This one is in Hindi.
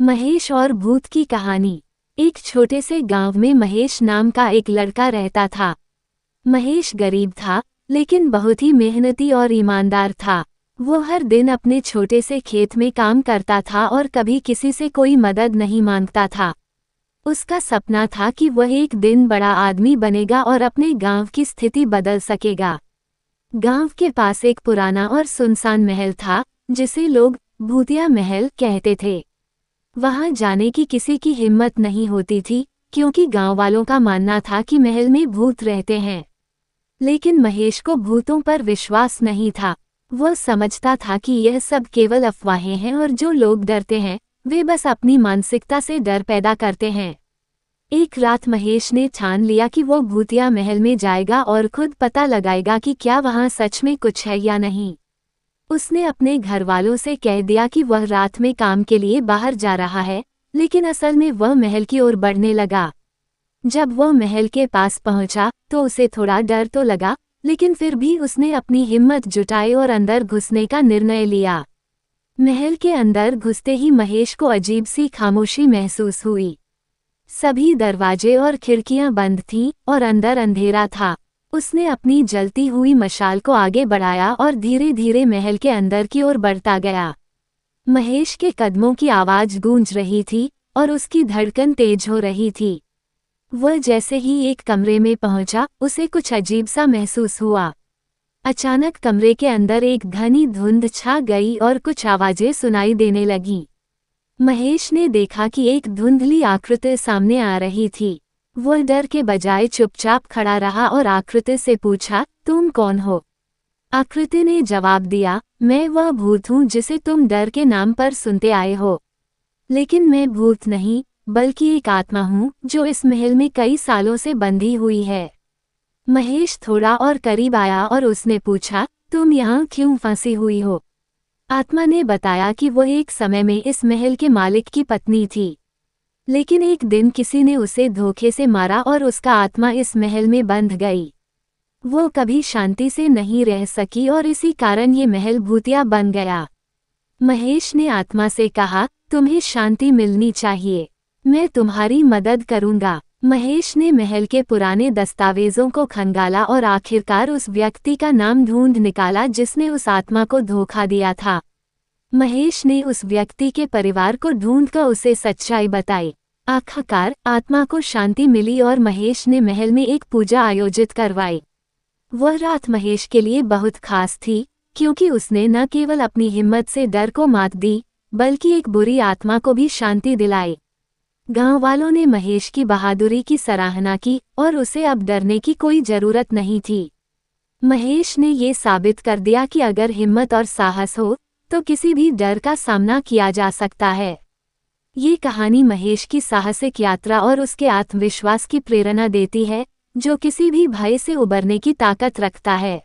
महेश और भूत की कहानी। एक छोटे से गांव में महेश नाम का एक लड़का रहता था। महेश गरीब था, लेकिन बहुत ही मेहनती और ईमानदार था। वो हर दिन अपने छोटे से खेत में काम करता था और कभी किसी से कोई मदद नहीं मांगता था। उसका सपना था कि वह एक दिन बड़ा आदमी बनेगा और अपने गांव की स्थिति बदल सकेगा। गांव के पास एक पुराना और सुनसान महल था, जिसे लोग भूतिया महल कहते थे। वहां जाने की किसी की हिम्मत नहीं होती थी, क्योंकि गांव वालों का मानना था कि महल में भूत रहते हैं। लेकिन महेश को भूतों पर विश्वास नहीं था। वह समझता था कि यह सब केवल अफवाहें हैं और जो लोग डरते हैं वे बस अपनी मानसिकता से डर पैदा करते हैं। एक रात महेश ने ठान लिया कि वो भूतिया महल में जाएगा और खुद पता लगाएगा कि क्या वहां सच में कुछ है या नहीं। उसने अपने घरवालों से कह दिया कि वह रात में काम के लिए बाहर जा रहा है, लेकिन असल में वह महल की ओर बढ़ने लगा। जब वह महल के पास पहुंचा तो उसे थोड़ा डर तो लगा, लेकिन फिर भी उसने अपनी हिम्मत जुटाई और अंदर घुसने का निर्णय लिया। महल के अंदर घुसते ही महेश को अजीब सी खामोशी महसूस हुई। सभी दरवाजे और खिड़कियां बंद थीं और अंदर अंधेरा था। उसने अपनी जलती हुई मशाल को आगे बढ़ाया और धीरे धीरे महल के अंदर की ओर बढ़ता गया। महेश के कदमों की आवाज गूंज रही थी और उसकी धड़कन तेज हो रही थी। वह जैसे ही एक कमरे में पहुंचा, उसे कुछ अजीब सा महसूस हुआ। अचानक कमरे के अंदर एक घनी धुंध छा गई और कुछ आवाजें सुनाई देने लगीं। महेश ने देखा कि एक धुंधली आकृति सामने आ रही थी। वह डर के बजाय चुपचाप खड़ा रहा और आकृति से पूछा, तुम कौन हो? आकृति ने जवाब दिया, मैं वह भूत हूँ जिसे तुम डर के नाम पर सुनते आए हो। लेकिन मैं भूत नहीं, बल्कि एक आत्मा हूँ जो इस महल में कई सालों से बंधी हुई है। महेश थोड़ा और करीब आया और उसने पूछा, तुम यहाँ क्यों फंसी हुई हो? आत्मा ने बताया कि वह एक समय में इस महल के मालिक की पत्नी थी, लेकिन एक दिन किसी ने उसे धोखे से मारा और उसका आत्मा इस महल में बंध गई। वो कभी शांति से नहीं रह सकी और इसी कारण ये महल भूतिया बन गया। महेश ने आत्मा से कहा, तुम्हें शांति मिलनी चाहिए, मैं तुम्हारी मदद करूंगा। महेश ने महल के पुराने दस्तावेजों को खंगाला और आखिरकार उस व्यक्ति का नाम ढूंढ निकाला जिसने उस आत्मा को धोखा दिया था। महेश ने उस व्यक्ति के परिवार को ढूंढकर उसे सच्चाई बताई। आखिरकार आत्मा को शांति मिली और महेश ने महल में एक पूजा आयोजित करवाई। वह रात महेश के लिए बहुत खास थी, क्योंकि उसने न केवल अपनी हिम्मत से डर को मात दी, बल्कि एक बुरी आत्मा को भी शांति दिलाई। गांव वालों ने महेश की बहादुरी की सराहना की और उसे अब डरने की कोई जरूरत नहीं थी। महेश ने ये साबित कर दिया कि अगर हिम्मत और साहस हो तो किसी भी डर का सामना किया जा सकता है। ये कहानी महेश की साहसिक यात्रा और उसके आत्मविश्वास की प्रेरणा देती है, जो किसी भी भय से उबरने की ताकत रखता है।